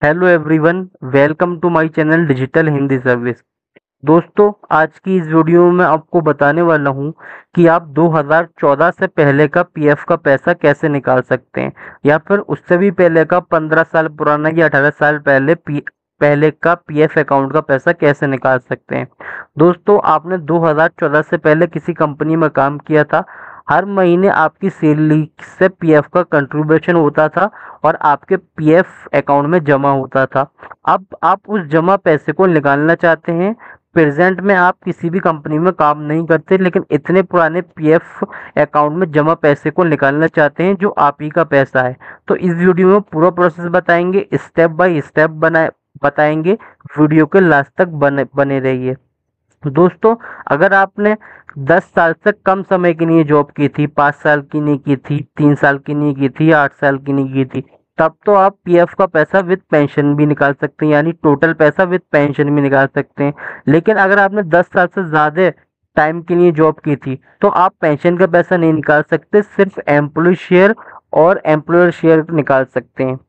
Hello everyone, welcome to my channel digital Hindi service. दोस्तों, आज की इस वीडियो में मैं आपको बताने वाला हूं कि आप 2014 से पहले का पीएफ का पैसा कैसे निकाल सकते हैं, या फिर उससे भी पहले का 15 साल पुराना या 18 साल पहले का पीएफ अकाउंट का पैसा कैसे निकाल सकते हैं। दोस्तों, आपने 2014 से पहले किसी कंपनी में काम किया था। हर महीने आपकी सैलरी से पीएफ का कंट्रीब्यूशन होता था और आपके पीएफ अकाउंट में जमा होता था। अब आप उस जमा पैसे को निकालना चाहते हैं। प्रेजेंट में आप किसी भी कंपनी में काम नहीं करते, लेकिन इतने पुराने पीएफ अकाउंट में जमा पैसे को निकालना चाहते हैं जो आप ही का पैसा है। तो इस वीडियो में पूरा प्रोसेस बताएंगे, स्टेप बाय स्टेप बताएंगे। वीडियो के लास्ट तक बने बने रहिए। दोस्तों, अगर आपने 10 साल से कम समय के लिए जॉब की थी, 5 साल की नहीं की थी, 3 साल की नहीं की थी, 8 साल की नहीं की थी, तब तो आप पीएफ का पैसा विद पेंशन भी निकाल सकते हैं, यानी टोटल पैसा विद पेंशन भी निकाल सकते हैं। लेकिन अगर आपने 10 साल से ज़्यादा टाइम के लिए जॉब की थी तो आप पेंशन का पैसा नहीं निकाल सकते, सिर्फ एम्प्लॉय शेयर और एम्प्लॉयर शेयर निकाल सकते हैं।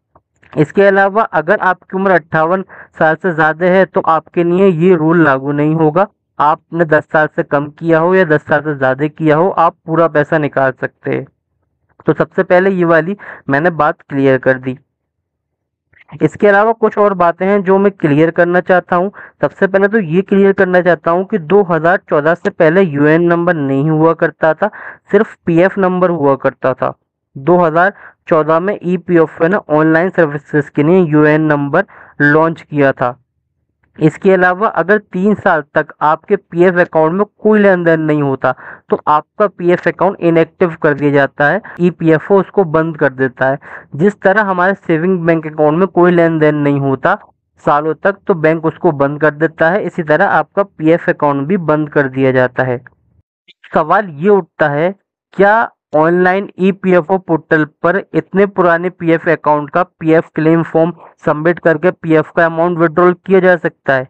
इसके अलावा अगर आपकी उम्र 58 साल से ज़्यादा है तो आपके लिए ये रूल लागू नहीं होगा। आपने 10 साल से कम किया हो या 10 साल से ज़्यादा किया हो, आप पूरा पैसा निकाल सकते हैं। तो सबसे पहले ये वाली मैंने बात क्लियर कर दी। इसके अलावा कुछ और बातें हैं जो मैं क्लियर करना चाहता हूँ। सबसे पहले तो ये क्लियर करना चाहता हूँ कि 2014 से पहले यूएन नंबर नहीं हुआ करता था, सिर्फ पीएफ नंबर हुआ करता था। 2014 में ईपीएफ ने ऑनलाइन सर्विसेज के लिए यूएन नंबर लॉन्च किया था। इसके अलावा अगर 3 साल तक आपके पीएफ अकाउंट में कोई लेन देन नहीं होता तो आपका पीएफ अकाउंट इनएक्टिव कर दिया जाता है, ईपीएफओ उसको बंद कर देता है। जिस तरह हमारे सेविंग बैंक अकाउंट में कोई लेन देन नहीं होता सालों तक तो बैंक उसको बंद कर देता है, इसी तरह आपका पीएफ अकाउंट भी बंद कर दिया जाता है। सवाल ये उठता है, क्या ऑनलाइन ईपीएफओ पोर्टल पर इतने पुराने पीएफ अकाउंट का पीएफ क्लेम फॉर्म सबमिट करके पीएफ का अमाउंट विड्रॉल किया जा सकता है?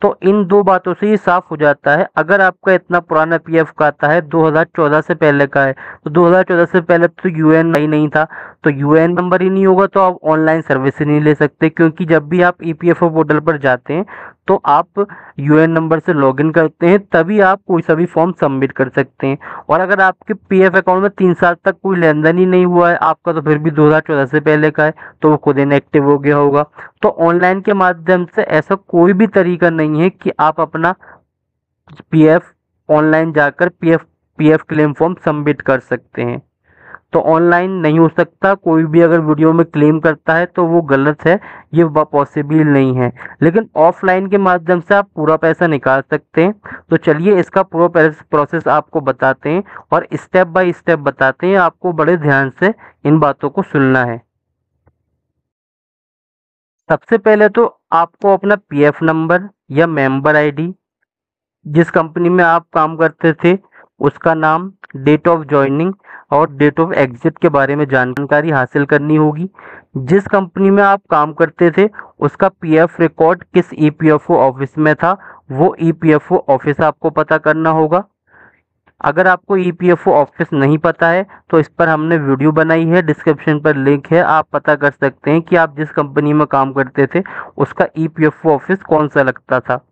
तो इन दो बातों से ये साफ हो जाता है, अगर आपका इतना पुराना पीएफ खाता है, 2014 से पहले का है, तो 2014 से पहले तो यूएन ही नहीं था, तो यूएन नंबर ही नहीं होगा तो आप ऑनलाइन सर्विस ही नहीं ले सकते, क्योंकि जब भी आप ईपीएफओ पोर्टल पर जाते हैं तो आप यूएन नंबर से लॉगिन करते हैं, तभी आप कोई सा भी फॉर्म सबमिट कर सकते हैं। और अगर आपके पीएफ अकाउंट में 3 साल तक कोई लेन देन ही नहीं हुआ है आपका, तो फिर भी 2014 से पहले का है, तो वो खुद इनएक्टिव हो गया होगा। तो ऑनलाइन के माध्यम से ऐसा कोई भी तरीका नहीं है कि आप अपना पीएफ ऑनलाइन जाकर PF PF claim form submit कर सकते हैं। तो ऑनलाइन नहीं हो सकता, कोई भी अगर वीडियो में क्लेम करता है तो वो गलत है, ये पॉसिबल नहीं है। लेकिन ऑफलाइन के माध्यम से आप पूरा पैसा निकाल सकते हैं। तो चलिए इसका पूरा प्रोसेस आपको बताते हैं और स्टेप बाय स्टेप बताते हैं, आपको बड़े ध्यान से इन बातों को सुनना है। सबसे पहले तो आपको अपना पीएफ नंबर या मेंबर आईडी, जिस कंपनी में आप काम करते थे उसका नाम, डेट ऑफ ज्वाइनिंग और डेट ऑफ एग्जिट के बारे में जानकारी हासिल करनी होगी। जिस कंपनी में आप काम करते थे उसका पीएफ रिकॉर्ड किस ईपीएफओ ऑफिस में था, वो ईपीएफओ ऑफिस आपको पता करना होगा। अगर आपको ईपीएफओ ऑफिस नहीं पता है तो इस पर हमने वीडियो बनाई है, डिस्क्रिप्शन पर लिंक है, आप पता कर सकते हैं कि आप जिस कंपनी में काम करते थे उसका ईपीएफओ ऑफिस कौन सा लगता था।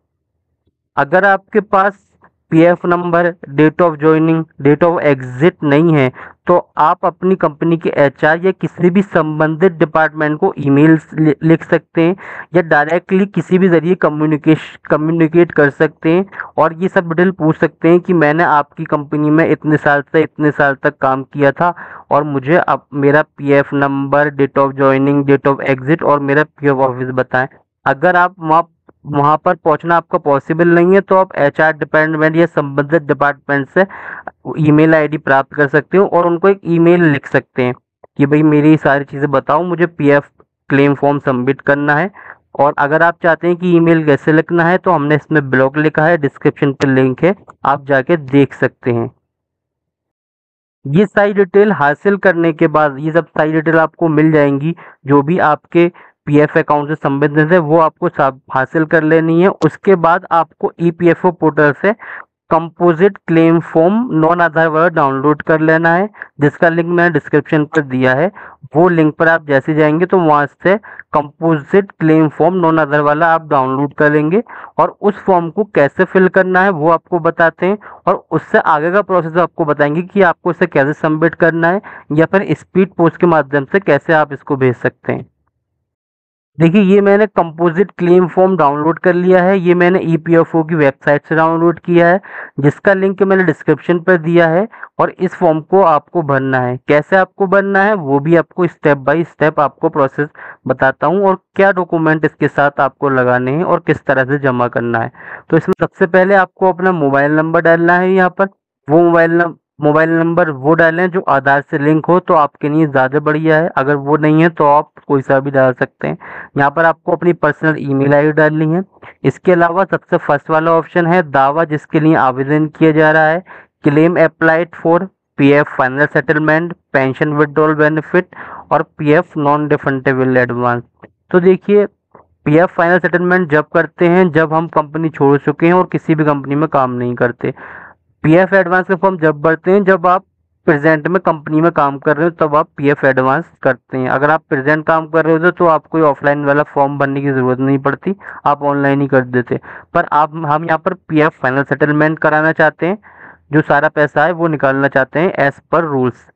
अगर आपके पास PF number, date of joining, date of exit नहीं है तो आप अपनी कंपनी के एचआर या किसी भी संबंधित डिपार्टमेंट को ईमेल लिख सकते हैं या डायरेक्टली किसी भी जरिए कम्युनिकेट कर सकते हैं और ये सब डिटेल पूछ सकते हैं कि मैंने आपकी कंपनी में इतने साल से इतने साल तक काम किया था और मुझे अब मेरा PF number, date of joining, date of exit और मेरा पीएफ ऑफिस बताएं। अगर आप वहां पर पहुंचना आपका पॉसिबल नहीं है तो आप एचआर डिपार्टमेंट या संबंधित डिपार्टमेंट से ईमेल आईडी प्राप्त कर सकते हो और उनको एक ईमेल लिख सकते हैं कि भाई मेरी सारी चीज़ें बताओ, मुझे पीएफ क्लेम फॉर्म सबमिट करना है। और अगर आप चाहते हैं कि ईमेल कैसे लिखना है तो हमने इसमें ब्लॉग लिखा है, डिस्क्रिप्शन पर लिंक है, आप जाके देख सकते हैं। ये सारी डिटेल हासिल करने के बाद, ये सब सारी डिटेल आपको मिल जाएंगी जो भी आपके पीएफ अकाउंट से संबंधित है, वो आपको सब हासिल कर लेनी है। उसके बाद आपको ईपीएफओ पोर्टल से कंपोजिट क्लेम फॉर्म नॉन आधार वाला डाउनलोड कर लेना है, जिसका लिंक मैंने डिस्क्रिप्शन पर दिया है। वो लिंक पर आप जैसे जाएंगे तो वहां से कंपोजिट क्लेम फॉर्म नॉन आधार वाला आप डाउनलोड करेंगे, और उस फॉर्म को कैसे फिल करना है वो आपको बताते हैं, और उससे आगे का प्रोसेस आपको बताएंगे कि आपको इसे कैसे सबमिट करना है, या फिर स्पीड पोस्ट के माध्यम से कैसे आप इसको भेज सकते हैं। देखिए, ये मैंने कंपोजिट क्लेम फॉर्म डाउनलोड कर लिया है। ये मैंने ईपीएफओ की वेबसाइट से डाउनलोड किया है, जिसका लिंक मैंने डिस्क्रिप्शन पर दिया है। और इस फॉर्म को आपको भरना है। कैसे आपको भरना है वो भी आपको स्टेप बाय स्टेप आपको प्रोसेस बताता हूँ, और क्या डॉक्यूमेंट इसके साथ आपको लगाने हैं और किस तरह से जमा करना है। तो इसमें सबसे पहले आपको अपना मोबाइल नंबर डालना है यहाँ पर। वो मोबाइल नंबर वो डालें जो आधार से लिंक हो, तो आपके लिए ज़्यादा बढ़िया है। अगर वो नहीं है तो आप कोई सा भी डाल सकते हैं। यहाँ पर आपको अपनी पर्सनल ईमेल आईडी डालनी है। इसके अलावा सबसे फर्स्ट वाला ऑप्शन है दावा, जिसके लिए आवेदन किया जा रहा है। Claim applied for PF final settlement, pension withdrawal benefit और पीएफ नॉन रिफंडेबल एडवांस। तो देखिए, पीएफ फाइनल सेटलमेंट जब करते हैं जब हम कंपनी छोड़ चुके हैं और किसी भी कंपनी में काम नहीं करते। पीएफ एडवांस का फॉर्म जब भरते हैं जब आप प्रेजेंट में कंपनी में काम कर रहे हो, तब आप पीएफ एडवांस करते हैं। अगर आप प्रेजेंट काम कर रहे हो तो आप कोई ऑफलाइन वाला फॉर्म भरने की जरूरत नहीं पड़ती, आप ऑनलाइन ही कर देते। पर आप हम यहाँ पर पीएफ फाइनल सेटलमेंट कराना चाहते हैं, जो सारा पैसा है वो निकालना चाहते हैं एज पर रूल्स।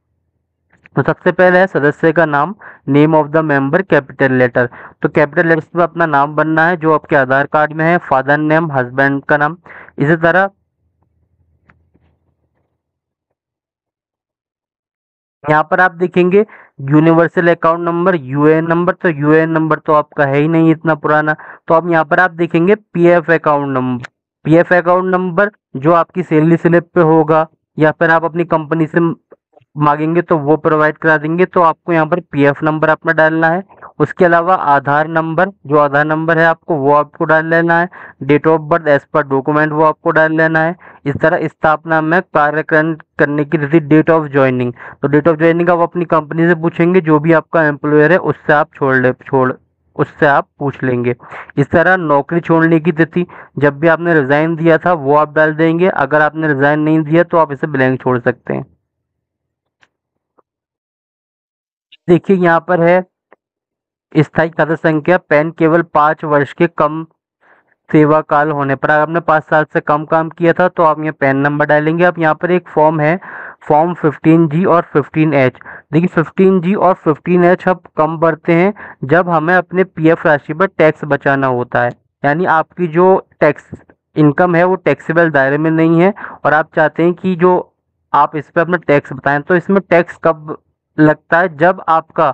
तो सबसे पहले है सदस्य का नाम, name of the member capital letter. तो कैपिटल लेटर में अपना नाम बनना है जो आपके आधार कार्ड में है। फादर नेम, हस्बैंड का नाम। इसी तरह यहाँ पर आप देखेंगे universal account number, UAN number. तो यूएएन नंबर तो आपका है ही नहीं इतना पुराना, तो अब यहाँ पर आप देखेंगे PF account number. PF account number जो आपकी सैलरी स्लिप पे होगा, या फिर आप अपनी कंपनी से मांगेंगे तो वो प्रोवाइड करा देंगे। तो आपको यहाँ पर पीएफ नंबर अपना डालना है। उसके अलावा आधार नंबर, जो आधार नंबर है आपको वो आपको डाल लेना है। Date of birth as per document वो आपको डाल लेना है। इस तरह स्थापना में कार्यक्रम करने की तिथि, डेट ऑफ ज्वाइनिंग। तो डेट ऑफ ज्वाइनिंग आप अपनी कंपनी से पूछेंगे, जो भी आपका एम्प्लॉयर है उससे आप उससे आप पूछ लेंगे। इस तरह नौकरी छोड़ने की तिथि, जब भी आपने रिजाइन दिया था वो आप डाल देंगे। अगर आपने रिजाइन नहीं दिया तो आप इसे ब्लैंक छोड़ सकते हैं। देखिए, यहाँ पर है स्थायी खाता संख्या। पैन केवल 5 वर्ष के कम सेवा काल होने पर, अगर आपने 5 साल से कम काम किया था तो आप यहाँ पैन नंबर डालेंगे। अब यहाँ पर एक फॉर्म है, फॉर्म 15G और 15H। देखिए, 15G और 15H हम कम भरते हैं जब हमें अपने पीएफ राशि पर टैक्स बचाना होता है। यानी आपकी जो टैक्स इनकम है वो टैक्सेबल दायरे में नहीं है, और आप चाहते हैं कि जो आप इस पर अपना टैक्स बताएं। तो इसमें टैक्स कब लगता है? जब आपका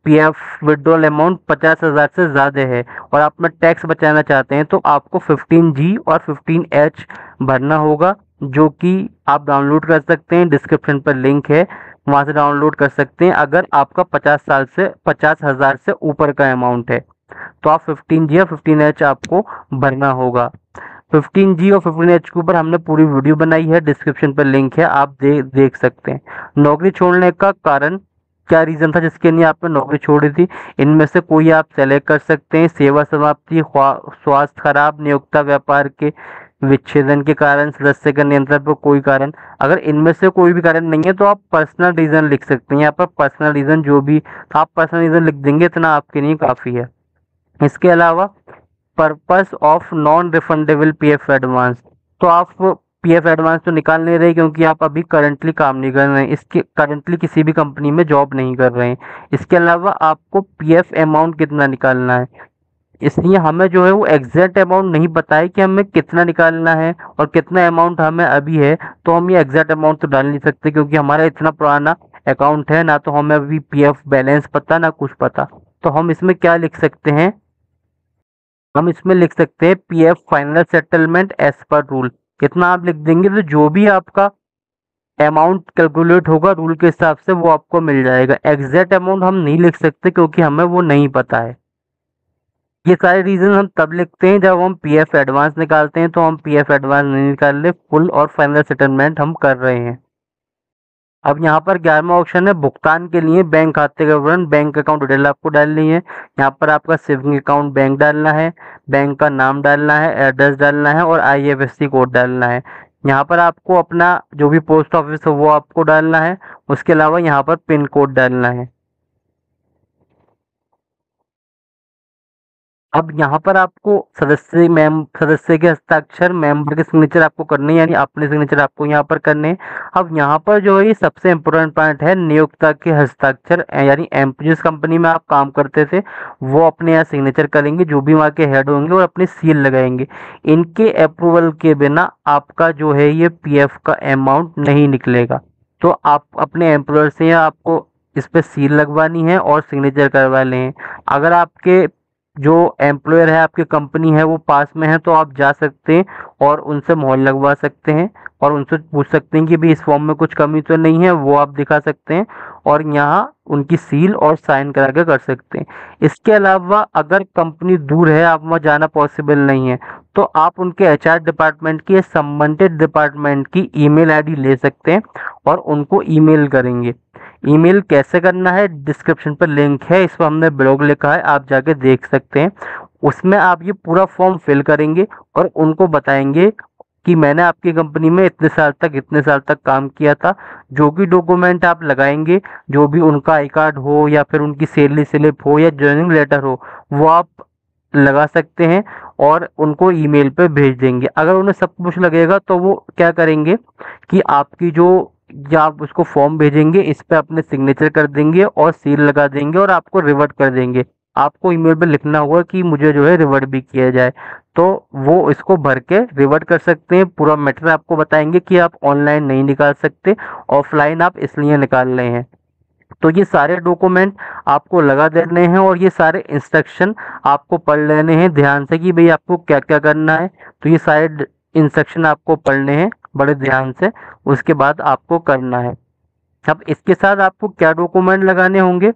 पीएफ विड्रॉल अमाउंट 50,000 से ज़्यादा है और आप में टैक्स बचाना चाहते हैं, तो आपको 15G और 15H भरना होगा, जो कि आप डाउनलोड कर सकते हैं। डिस्क्रिप्शन पर लिंक है, वहां से डाउनलोड कर सकते हैं। अगर आपका 50,000 से ऊपर का अमाउंट है तो आप 15G या 15H आपको भरना होगा। 15G और 15H के ऊपर हमने पूरी वीडियो बनाई है, डिस्क्रिप्शन पर लिंक है, आप देख सकते हैं। नौकरी छोड़ने का कारण, क्या रीजन था जिसके लिए आपने नौकरी छोड़ी थी? इनमें से कोई आप सेलेक्ट कर सकते हैं। सेवा समाप्ति, स्वास्थ्य खराब, नियोक्ता व्यापार के विच्छेदन के कारण, सदस्य का नियंत्रण पर कोई कारण। अगर इनमें से कोई भी कारण नहीं है तो आप पर्सनल रीजन लिख सकते हैं। यहाँ पर पर्सनल रीजन जो भी आप पर्सनल रीजन लिख देंगे, इतना आपके लिए काफी है। इसके अलावा purpose of non refundable PF advance. तो आप पीएफ एडवांस तो निकाल नहीं रहे क्योंकि आप अभी करंटली काम नहीं कर रहे हैं, इसके करंटली किसी भी कंपनी में जॉब नहीं कर रहे हैं। इसके अलावा आपको पीएफ अमाउंट कितना निकालना है, इसलिए हमें जो है वो एग्जैक्ट अमाउंट नहीं पता है कि हमें कितना निकालना है और कितना अमाउंट हमें अभी है। तो हम ये एग्जैक्ट अमाउंट तो डाल नहीं सकते क्योंकि हमारा इतना पुराना अकाउंट है, ना तो हमें अभी पीएफ बैलेंस पता ना कुछ पता। तो हम इसमें क्या लिख सकते हैं? हम इसमें लिख सकते हैं PF final settlement as per rule. कितना आप लिख देंगे तो जो भी आपका अमाउंट कैलकुलेट होगा रूल के हिसाब से वो आपको मिल जाएगा। एग्जैक्ट अमाउंट हम नहीं लिख सकते क्योंकि हमें वो नहीं पता है। ये सारे रीजन हम तब लिखते हैं जब हम पीएफ एडवांस निकालते हैं, तो हम पीएफ एडवांस नहीं निकाल रहे, फुल और फाइनल सेटलमेंट हम कर रहे हैं। अब यहाँ पर 11वां ऑप्शन है भुगतान के लिए बैंक खाते का विवरण, बैंक अकाउंट डिटेल आपको डालनी है। यहाँ पर आपका सेविंग अकाउंट बैंक डालना है, बैंक का नाम डालना है, एड्रेस डालना है और आईएफएससी कोड डालना है। यहाँ पर आपको अपना जो भी पोस्ट ऑफिस है वो आपको डालना है। उसके अलावा यहाँ पर पिन कोड डालना है। अब यहाँ पर आपको सदस्य के हस्ताक्षर, मेंबर के सिग्नेचर आपको करने हैं, यानी अपने सिग्नेचर आपको यहाँ पर करने हैं। अब यहाँ पर जो है ये सबसे इम्पोर्टेंट पॉइंट है, नियोक्ता के हस्ताक्षर, यानी जिस कंपनी में आप काम करते थे वो अपने यहाँ सिग्नेचर करेंगे, जो भी वहाँ के हेड होंगे, और अपनी सील लगाएंगे। इनके अप्रूवल के बिना आपका जो है ये पीएफ का अमाउंट नहीं निकलेगा। तो आप अपने एम्प्लॉयर से या आपको इस पे सील लगवानी है और सिग्नेचर करवा लें। अगर आपके जो एम्प्लॉयर है, आपकी कंपनी है, वो पास में है, तो आप जा सकते हैं और उनसे मोहर लगवा सकते हैं और उनसे पूछ सकते हैं कि भाई इस फॉर्म में कुछ कमी तो नहीं है, वो आप दिखा सकते हैं और यहाँ उनकी सील और साइन करा के कर सकते हैं। इसके अलावा अगर कंपनी दूर है, आप वहाँ जाना पॉसिबल नहीं है, तो आप उनके एचआर डिपार्टमेंट की, संबंधित डिपार्टमेंट की ईमेल आईडी ले सकते हैं और उनको ईमेल करेंगे। ईमेल कैसे करना है, डिस्क्रिप्शन पर लिंक है, इस पर हमने ब्लॉग लिखा है, आप जाके देख सकते हैं। उसमें आप ये पूरा फॉर्म फिल करेंगे और उनको बताएंगे कि मैंने आपकी कंपनी में इतने साल तक काम किया था। जो भी डॉक्यूमेंट आप लगाएंगे, जो भी उनका आई कार्ड हो या फिर उनकी सैलरी स्लिप हो या ज्वाइनिंग लेटर हो, वो आप लगा सकते हैं और उनको ईमेल पे भेज देंगे। अगर उन्हें सब कुछ लगेगा तो वो क्या करेंगे कि आपकी जो, या आप उसको फॉर्म भेजेंगे, इस पे अपने सिग्नेचर कर देंगे और सील लगा देंगे और आपको रिवर्ट कर देंगे। आपको ईमेल पे लिखना होगा कि मुझे जो है रिवर्ट भी किया जाए, तो वो इसको भर के रिवर्ट कर सकते हैं। पूरा मैटर आपको बताएंगे कि आप ऑनलाइन नहीं निकाल सकते, ऑफलाइन आप इसलिए निकाल रहे हैं। तो ये सारे डॉक्यूमेंट आपको लगा देने हैं और ये सारे इंस्ट्रक्शन आपको पढ़ लेने हैं ध्यान से कि भाई आपको क्या क्या करना है। तो ये सारे इंस्ट्रक्शन आपको पढ़ने हैं बड़े ध्यान से, उसके बाद आपको करना है। अब इसके साथ आपको क्या डॉक्यूमेंट लगाने होंगे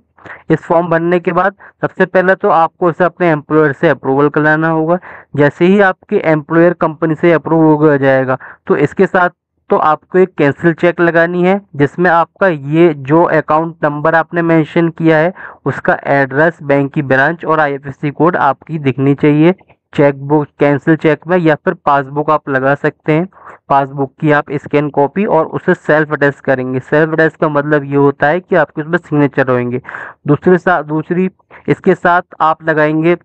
इस फॉर्म भरने के बाद? सबसे पहले तो आपको इसे अपने एम्प्लॉयर से अप्रूवल कराना होगा। जैसे ही आपके एम्प्लॉयर कंपनी से अप्रूव हो जाएगा, तो इसके साथ तो आपको एक कैंसिल चेक लगानी है, जिसमें आपका ये जो अकाउंट नंबर आपने मेंशन किया है उसका एड्रेस, बैंक की ब्रांच और आईएफएससी कोड आपकी दिखनी चाहिए चेक बुक, कैंसिल चेक में, या फिर पासबुक आप लगा सकते हैं। पासबुक की आप स्कैन कॉपी और उसे सेल्फ अटेस्ट करेंगे। सेल्फ अटेस्ट का मतलब ये होता है कि आपके उसमें सिग्नेचर होंगे। दूसरी इसके साथ आप लगाएंगे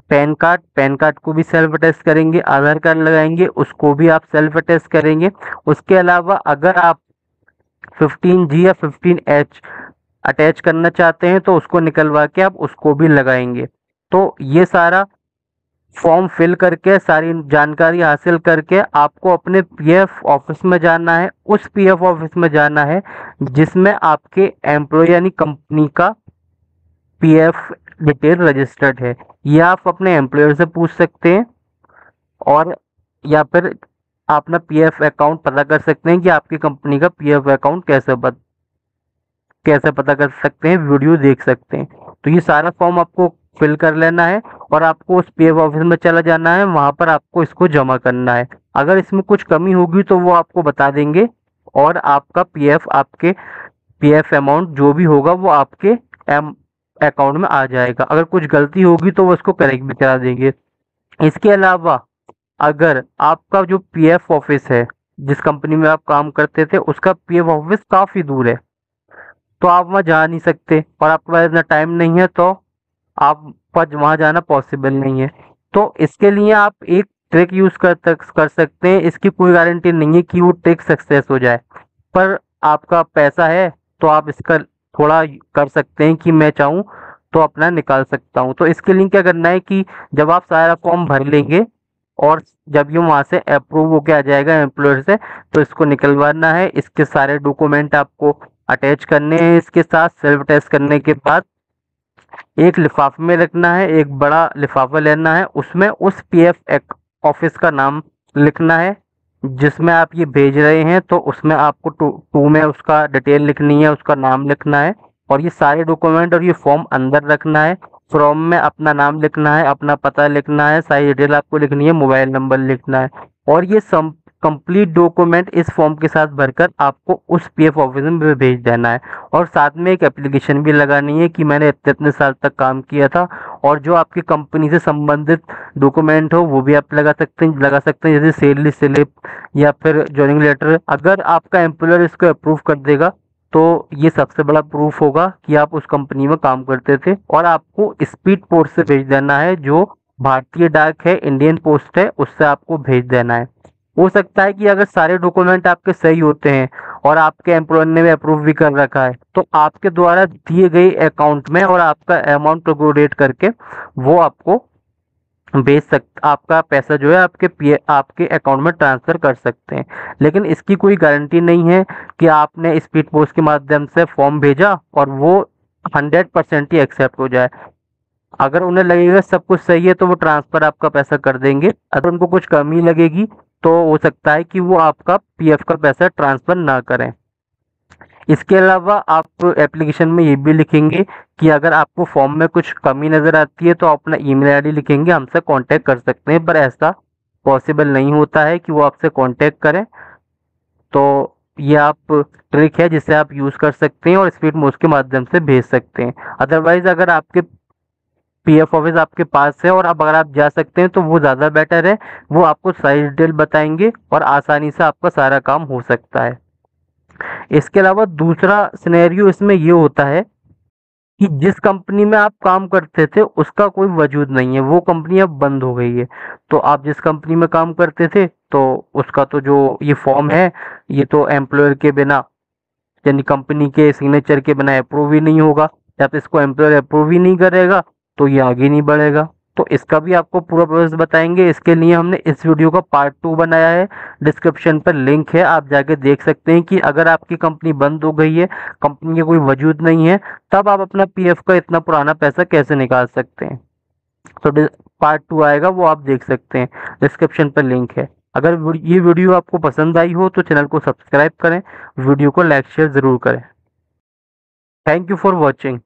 पैन कार्ड, पैन कार्ड को भी सेल्फ अटेस्ट करेंगे। आधार कार्ड लगाएंगे, उसको भी आप सेल्फ अटेस्ट करेंगे। उसके अलावा अगर आप 15G या 15H अटैच करना चाहते हैं तो उसको निकलवा के आप उसको भी लगाएंगे। तो ये सारा फॉर्म फिल करके, सारी जानकारी हासिल करके आपको अपने पीएफ ऑफिस में जाना है। उस पीएफ ऑफिस में जाना है जिसमें आपके एम्प्लॉय यानी कंपनी का पीएफ डिटेल रजिस्टर्ड है। ये आप अपने एम्प्लॉयर से पूछ सकते हैं और या फिर आप अपना पीएफ अकाउंट पता कर सकते हैं कि आपकी कंपनी का पीएफ अकाउंट कैसे पता कर सकते हैं, वीडियो देख सकते हैं। तो ये सारा फॉर्म आपको फिल कर लेना है और आपको उस पीएफ ऑफिस में चला जाना है, वहां पर आपको इसको जमा करना है। अगर इसमें कुछ कमी होगी तो वो आपको बता देंगे और आपका आपके पीएफ अमाउंट जो भी होगा वो आपके अकाउंट में आ जाएगा। अगर कुछ गलती होगी तो वो उसको करेक्ट भी करा देंगे। इसके अलावा अगर आपका जो पीएफ ऑफिस है, जिस कंपनी में आप काम करते थे, उसका पीएफ ऑफिस काफी दूर है, तो आप वहां जा नहीं सकते और आपके पास इतना टाइम नहीं है, तो आप पर वहां जाना पॉसिबल नहीं है। तो इसके लिए आप एक ट्रिक यूज कर सकते हैं। इसकी कोई गारंटी नहीं है कि वो ट्रिक सक्सेस हो जाए, पर आपका पैसा है तो आप इसका थोड़ा कर सकते हैं कि मैं चाहूँ तो अपना निकाल सकता हूँ। तो इसके लिए क्या करना है कि जब आप सारा फॉर्म भर लेंगे और जब ये वहां से अप्रूव होके आ जाएगा एम्प्लॉयर से, तो इसको निकलवाना है। इसके सारे डॉक्यूमेंट आपको अटैच करने हैं। इसके साथ सेल्फ टेस्ट करने के बाद एक लिफाफे में रखना है, एक बड़ा लिफाफा लेना है, उसमें उस पीएफ ऑफिस का नाम लिखना है जिसमें आप ये भेज रहे हैं। तो उसमें आपको टू में उसका डिटेल लिखनी है, उसका नाम लिखना है और ये सारे डॉक्यूमेंट और ये फॉर्म अंदर रखना है। फॉर्म में अपना नाम लिखना है, अपना पता लिखना है, सारी डिटेल आपको लिखनी है, मोबाइल नंबर लिखना है और ये कंप्लीट डॉक्यूमेंट इस फॉर्म के साथ भरकर आपको उस पीएफ ऑफिस में भेज देना है। और साथ में एक एप्लीकेशन भी लगानी है कि मैंने इतने इतने साल तक काम किया था, और जो आपकी कंपनी से संबंधित डॉक्यूमेंट हो वो भी आप लगा सकते हैं, जैसे सैलरी स्लिप या फिर जॉइनिंग लेटर। अगर आपका एम्प्लॉयर इसको अप्रूव कर देगा तो ये सबसे बड़ा प्रूफ होगा कि आप उस कंपनी में काम करते थे। और आपको स्पीड पोस्ट से भेज देना है, जो भारतीय डाक है, इंडियन पोस्ट है, उससे आपको भेज देना है। हो सकता है कि अगर सारे डॉक्यूमेंट आपके सही होते हैं और आपके एम्प्लॉयर ने भी अप्रूव भी कर रखा है, तो आपके द्वारा दिए गए अकाउंट में और आपका अमाउंट प्रोग्रेड करके वो आपको आपका पैसा जो है आपके अकाउंट में ट्रांसफर कर सकते हैं। लेकिन इसकी कोई गारंटी नहीं है कि आपने स्पीड पोस्ट के माध्यम से फॉर्म भेजा और वो 100% ही एक्सेप्ट हो जाए। अगर उन्हें लगेगा सब कुछ सही है तो वो ट्रांसफर आपका पैसा कर देंगे। अगर उनको कुछ कमी लगेगी तो हो सकता है कि वो आपका पीएफ का पैसा ट्रांसफर ना करें। इसके अलावा आप एप्लीकेशन में ये भी लिखेंगे कि अगर आपको फॉर्म में कुछ कमी नज़र आती है तो आप अपना ईमेल आईडी लिखेंगे, हमसे कांटेक्ट कर सकते हैं। पर ऐसा पॉसिबल नहीं होता है कि वो आपसे कांटेक्ट करें। तो ये आप ट्रिक है जिसे आप यूज़ कर सकते हैं और स्पीड पोस्ट के माध्यम से भेज सकते हैं। अदरवाइज अगर आपके पीएफ ऑफिस आपके पास है और अब अगर आप जा सकते हैं तो वो ज़्यादा बेटर है। वो आपको सारी डिटेल बताएंगे और आसानी से आपका सारा काम हो सकता है। इसके अलावा दूसरा सिनेरियो इसमें ये होता है कि जिस कंपनी में आप काम करते थे उसका कोई वजूद नहीं है, वो कंपनी अब बंद हो गई है। तो आप जिस कंपनी में काम करते थे तो उसका तो जो ये फॉर्म है ये तो एम्प्लॉयर के बिना, यानी कंपनी के सिग्नेचर के बिना अप्रूव ही नहीं होगा। जब इसको एम्प्लॉयर अप्रूव ही नहीं करेगा तो ये आगे नहीं बढ़ेगा। तो इसका भी आपको पूरा प्रोसेस बताएंगे। इसके लिए हमने इस वीडियो का पार्ट 2 बनाया है, डिस्क्रिप्शन पर लिंक है, आप जाके देख सकते हैं कि अगर आपकी कंपनी बंद हो गई है, कंपनी के कोई वजूद नहीं है, तब आप अपना पीएफ का इतना पुराना पैसा कैसे निकाल सकते हैं। तो पार्ट 2 आएगा, वो आप देख सकते हैं, डिस्क्रिप्शन पर लिंक है। अगर ये वीडियो आपको पसंद आई हो तो चैनल को सब्सक्राइब करें, वीडियो को लाइक शेयर ज़रूर करें। Thank you for watching.